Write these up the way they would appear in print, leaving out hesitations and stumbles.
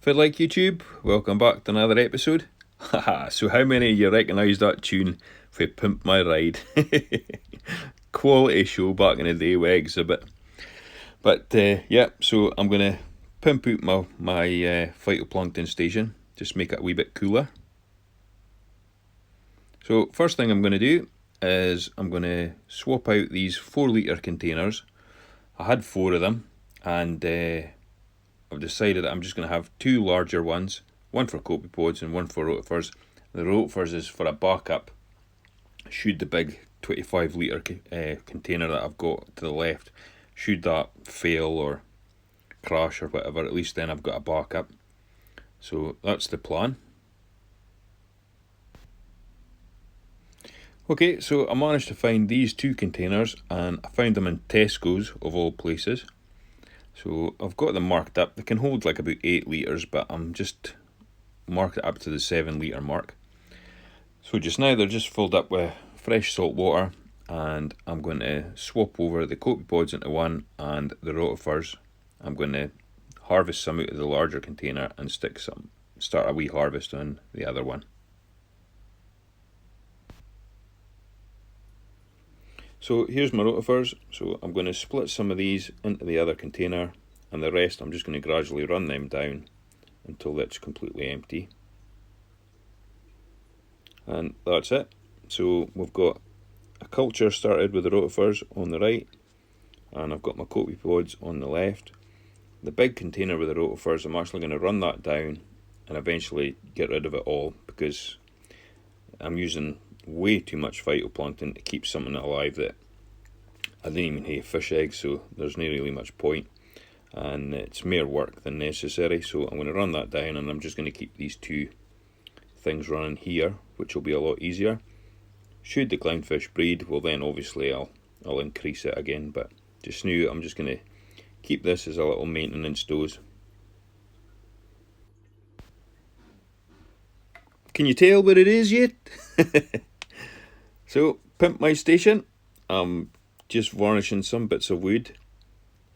If you like YouTube, welcome back to another episode. Haha, so how many of you recognise that tune for Pimp My Ride? Quality show back in the day with Exhibit. But yeah, so I'm going to pimp out my phytoplankton station, just make it a wee bit cooler. So first thing I'm going to do is I'm going to swap out these 4 litre containers. I had 4 of them, and I've decided that I'm just going to have 2 larger ones, one for copepods and one for rotifers. The rotifers is for a backup should the big 25 litre container that I've got to the left, should that fail or crash or whatever, at least then I've got a backup. So that's the plan. Okay, so I managed to find these 2 containers, and I found them in Tesco's of all places. So I've got them marked up. They can hold like about 8 litres, but I'm just marked it up to the 7 litre mark. So just now they're just filled up with fresh salt water, and I'm going to swap over the copepods into one, and the rotifers I'm going to harvest some out of the larger container and start a wee harvest on the other one. So here's my rotifers. So I'm going to split some of these into the other container, and the rest I'm just going to gradually run them down until it's completely empty. And that's it. So we've got a culture started with the rotifers on the right, and I've got my copepods on the left. The big container with the rotifers, I'm actually going to run that down and eventually get rid of it all, because I'm using way too much phytoplankton to keep something alive that I didn't even have fish eggs, so there's not really much point, and it's more work than necessary. So I'm going to run that down, and I'm just going to keep these 2 things running here, which will be a lot easier. Should the clownfish breed, well then obviously I'll increase it again, but just now I'm just going to keep this as a little maintenance dose. Can you tell what it is yet? So, pimp my station. I'm just varnishing some bits of wood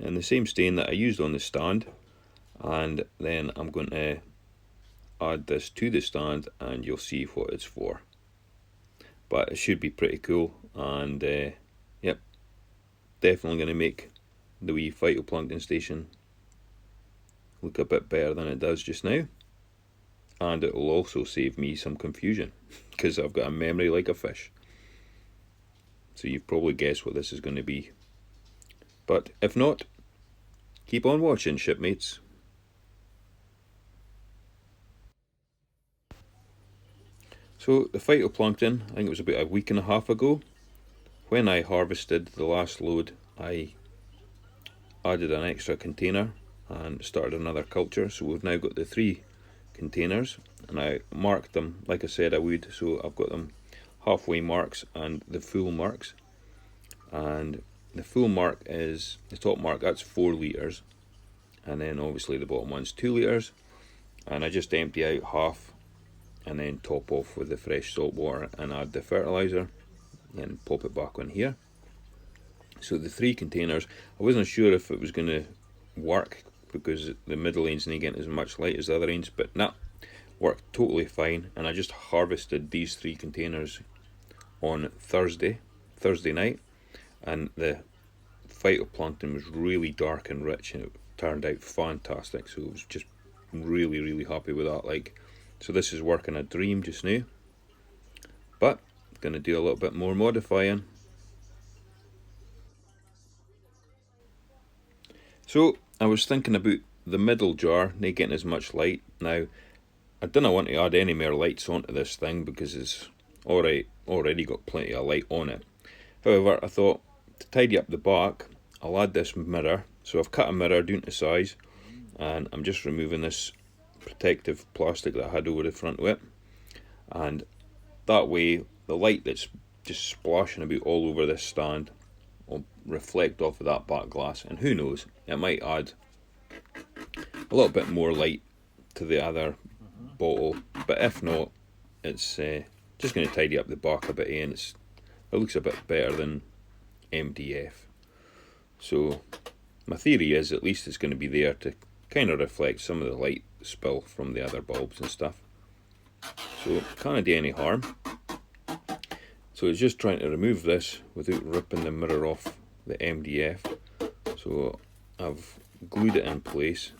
in the same stain that I used on the stand, and then I'm going to add this to the stand, and you'll see what it's for. But it should be pretty cool, and yep, definitely going to make the wee phytoplankton station look a bit better than it does just now. And it will also save me some confusion, because I've got a memory like a fish. So you've probably guessed what this is going to be. But if not, keep on watching, shipmates. So the phytoplankton, I think it was about a week and a half ago, when I harvested the last load, I added an extra container and started another culture. So we've now got the 3 containers, and I marked them like I said I would. So I've got them halfway marks and the full marks, and the full mark is the top mark, that's 4 litres, and then obviously the bottom one's 2 litres, and I just empty out half and then top off with the fresh salt water and add the fertiliser and pop it back on here. So the 3 containers, I wasn't sure if it was going to work because the middle end's not getting as much light as the other ends, but nah, worked totally fine. And I just harvested these 3 containers on Thursday night, and the phytoplankton was really dark and rich, and it turned out fantastic. So I was just really happy with that. So this is working a dream just now, but I'm going to do a little bit more modifying. So I was thinking about the middle jar not getting as much light. Now I didn't want to add any more lights onto this thing because it's already got plenty of light on it. However, I thought to tidy up the back, I'll add this mirror. So I've cut a mirror down to size, and I'm just removing this protective plastic that I had over the front of it, and that way the light that's just splashing about all over this stand will reflect off of that back glass, and who knows, it might add a little bit more light to the other bottle. But if not, it's just going to tidy up the back a bit, and it looks a bit better than MDF. So my theory is at least it's going to be there to kind of reflects some of the light spill from the other bulbs and stuff. So it can't do any harm. So it's just trying to remove this without ripping the mirror off the MDF. So I've glued it in place.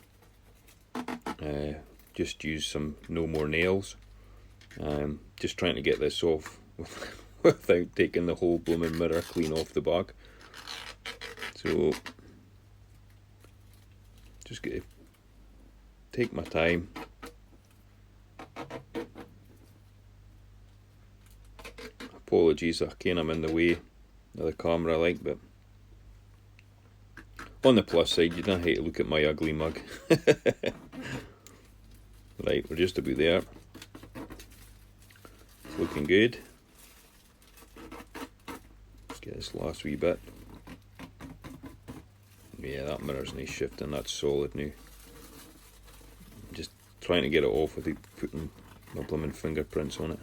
Just use some no more nails. Just trying to get this off without taking the whole blooming mirror clean off the back. So just get to take my time. Apologies, again I'm in the way of the camera, like, but on the plus side, you don't hate to look at my ugly mug. Right, we're just about there. It's looking good. Let's get this last wee bit. Yeah, that mirror's nice shifting, that's solid now. I'm just trying to get it off without putting my blooming fingerprints on it.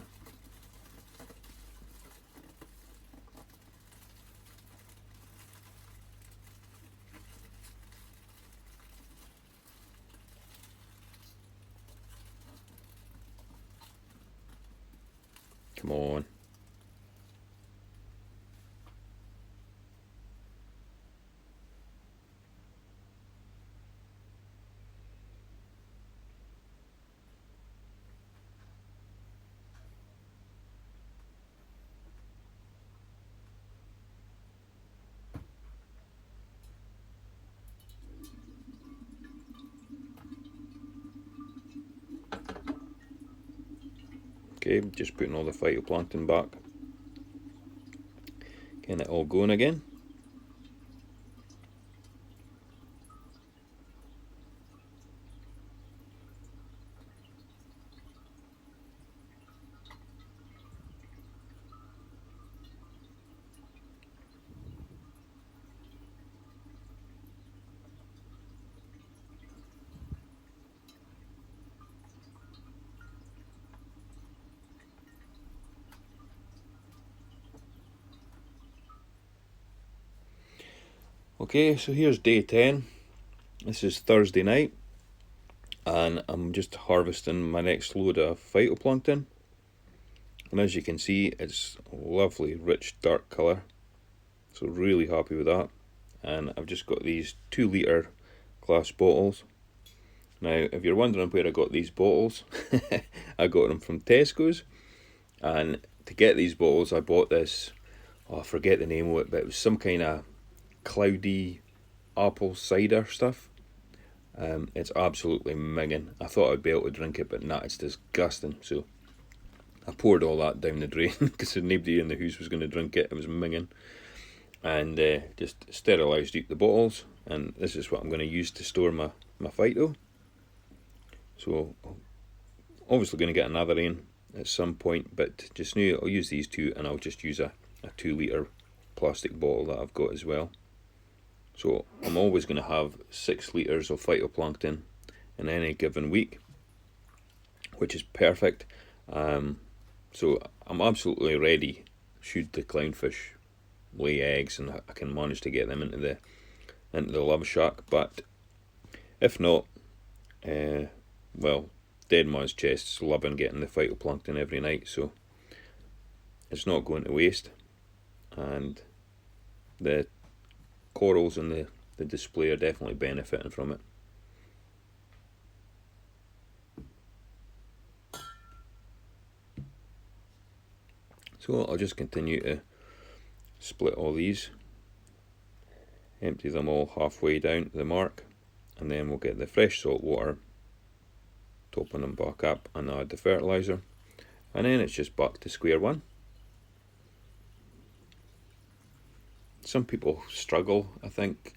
Come on. Okay, just putting all the phytoplankton back. Getting it all going again. Okay, so here's day 10. This is Thursday night, and I'm just harvesting my next load of phytoplankton. And as you can see, it's a lovely, rich, dark colour. So really happy with that. And I've just got these 2 litre glass bottles. Now, if you're wondering where I got these bottles, I got them from Tesco's. And to get these bottles, I bought this, I forget the name of it, but it was some kind of cloudy apple cider stuff. It's absolutely minging. I thought I'd be able to drink it, but nah, it's disgusting. So I poured all that down the drain because nobody in the house was going to drink it. It was minging. And just sterilised out the bottles. And this is what I'm going to use to store my phyto. So obviously going to get another in at some point, but just now I'll use these 2, and I'll just use a 2 litre plastic bottle that I've got as well. So I'm always going to have 6 litres of phytoplankton in any given week, which is perfect. So I'm absolutely ready should the clownfish lay eggs and I can manage to get them into the love shack. But if not, well, Dead Man's Chest's loving getting the phytoplankton every night, so it's not going to waste. And the corals in the display are definitely benefiting from it. So I'll just continue to split all these, empty them all halfway down to the mark, and then we'll get the fresh salt water, topping them back up, and add the fertiliser, and then it's just back to square one. Some people struggle, I think,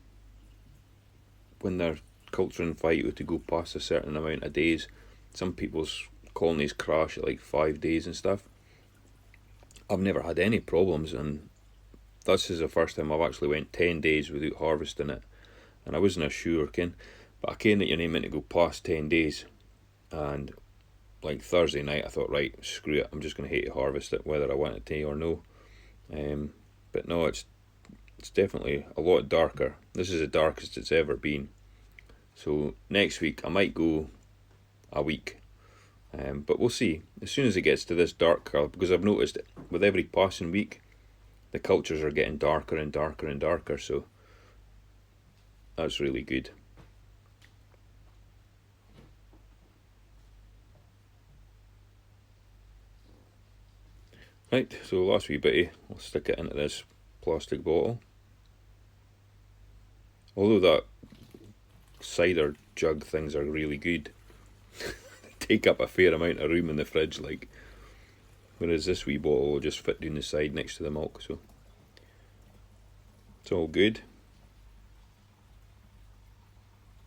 when they're culturing phyto to go past a certain amount of days. Some people's colonies crash at like 5 days and stuff. I've never had any problems, and this is the first time I've actually went 10 days without harvesting it, and I wasn't sure, but I ken that you're not meant to go past 10 days, and like Thursday night I thought, right, screw it, I'm just going to hate to harvest it whether I wanted to or no. But no, it's definitely a lot darker. This is the darkest it's ever been. So next week I might go a week, but we'll see. As soon as it gets to this dark colour, because I've noticed with every passing week the cultures are getting darker and darker and darker, so that's really good. Right, so last wee bitty, I'll stick it into this plastic bottle. Although that cider jug things are really good, they take up a fair amount of room in the fridge, like, whereas this wee bottle will just fit down the side next to the milk, so it's all good.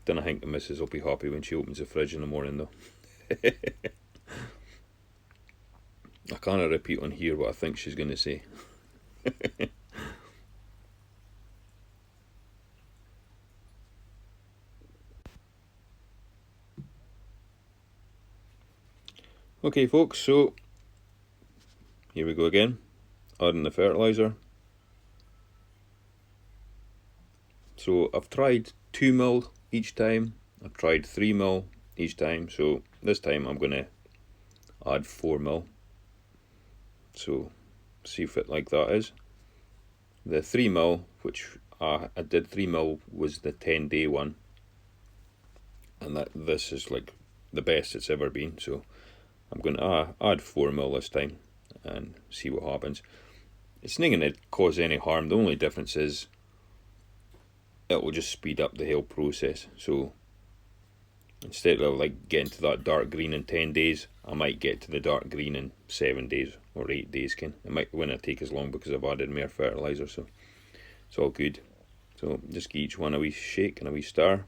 Don't think the missus will be happy when she opens the fridge in the morning though. I can't repeat on here what I think she's going to say. Okay folks, so here we go again, adding the fertiliser. So I've tried 2ml each time, I've tried 3ml each time, so this time I'm going to add 4ml. So see if it like that is. The 3ml, which I did 3ml, was the 10-day one, and this is like the best it's ever been, so I'm going to add 4ml this time and see what happens. It's not going to cause any harm. The only difference is it will just speed up the whole process. So instead of like getting to that dark green in 10 days, I might get to the dark green in 7 days or 8 days. It might take as long because I've added more fertiliser, so it's all good. So just give each one a wee shake and a wee stir.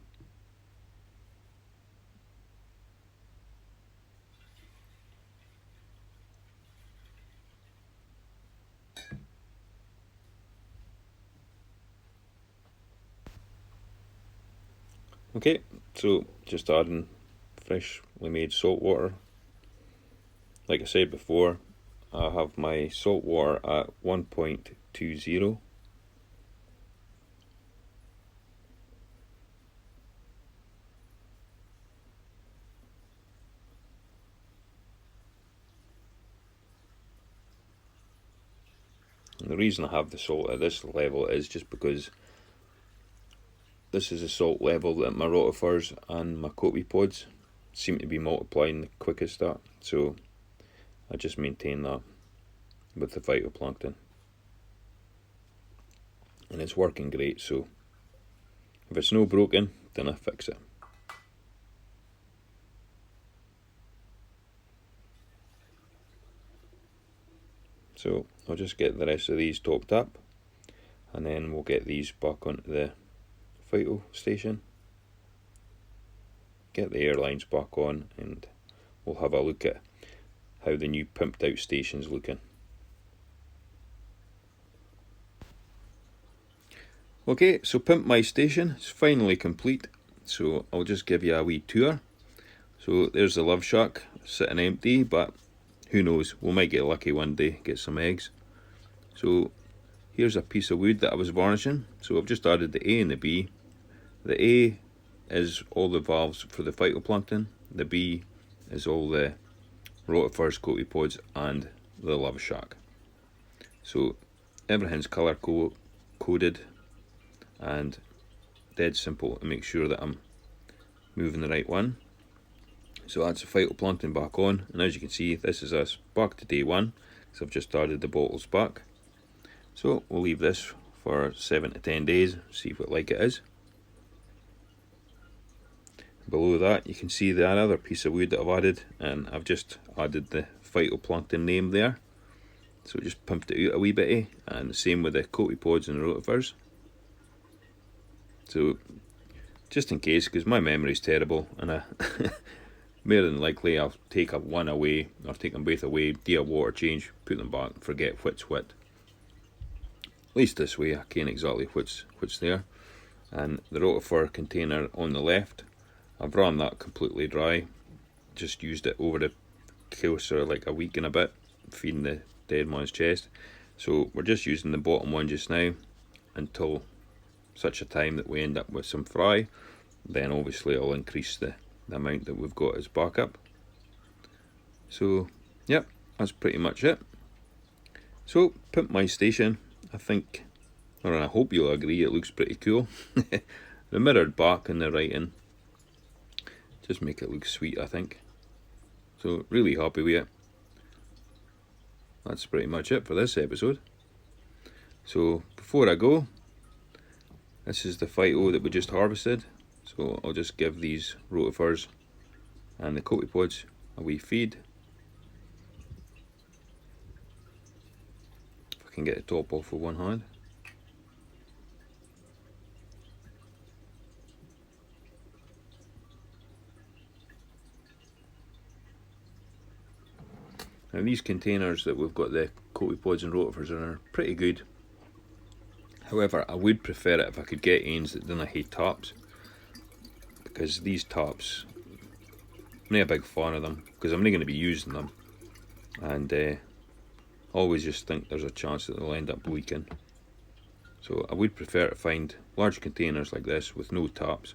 Okay, so just adding freshly made salt water. Like I said before, I have my salt water at 1.20. And the reason I have the salt at this level is just because this is the salt level that my rotifers and my copepods seem to be multiplying the quickest at, so I just maintain that with the phytoplankton, and it's working great. So if it's no broken, then I fix it. So I'll just get the rest of these topped up, and then we'll get these back onto the phyto station, get the airlines back on, and we'll have a look at how the new pimped out station's looking. Okay, so Pimp My Station is finally complete, so I'll just give you a wee tour. So there's the love shack sitting empty, but who knows, we might get lucky one day, get some eggs. So here's a piece of wood that I was varnishing. So I've just added the A and the B. The A is all the valves for the phytoplankton, the B is all the rotifers, copepods and the love shack. So everything's colour coded and dead simple to make sure that I'm moving the right one. So that's the phytoplankton back on, and as you can see, this is us back to day one, so I've just added the bottles back. So we'll leave this for 7 to 10 days, see what like it is. Below that you can see the other piece of wood that I've added, and I've just added the phytoplankton name there, so just pumped it out a wee bitty, and the same with the copepods and the rotifers. So just in case, because my memory's terrible, and I more than likely I'll take one away, or take them both away, do a water change, put them back, forget what's what. At least this way I can't exactly what's there. And the rotifer container on the left, I've run that completely dry, just used it over the course of like a week and a bit, feeding the dead man's chest. So we're just using the bottom one just now until such a time that we end up with some fry, then obviously I'll increase the amount that we've got as backup. So yep, that's pretty much it. So Pimp my station, I think, or I hope you'll agree, it looks pretty cool. The mirrored back and the writing just make it look sweet, I think. So really happy with it. That's pretty much it for this episode. So before I go, this is the phyto that we just harvested. So I'll just give these rotifers and the cotypods a wee feed. If I can get the top off with one hand. Now these containers that we've got the cotypods and rotifers in are pretty good. However, I would prefer it if I could get ains that didn't have taps, because these taps, I'm not a big fan of them because I'm not going to be using them, and I always just think there's a chance that they'll end up leaking. So I would prefer to find large containers like this with no taps,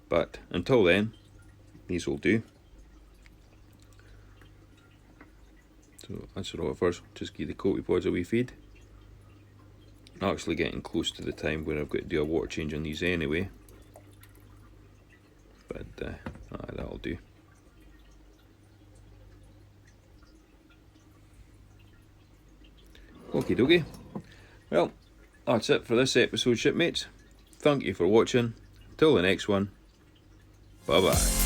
but until then, these will do. So that's the rotifers, just give the cotypods a wee feed. Actually getting close to the time where I've got to do a water change on these anyway, but that'll do. Okie dokie. Well, that's it for this episode, shipmates. Thank you for watching. Till the next one, bye bye.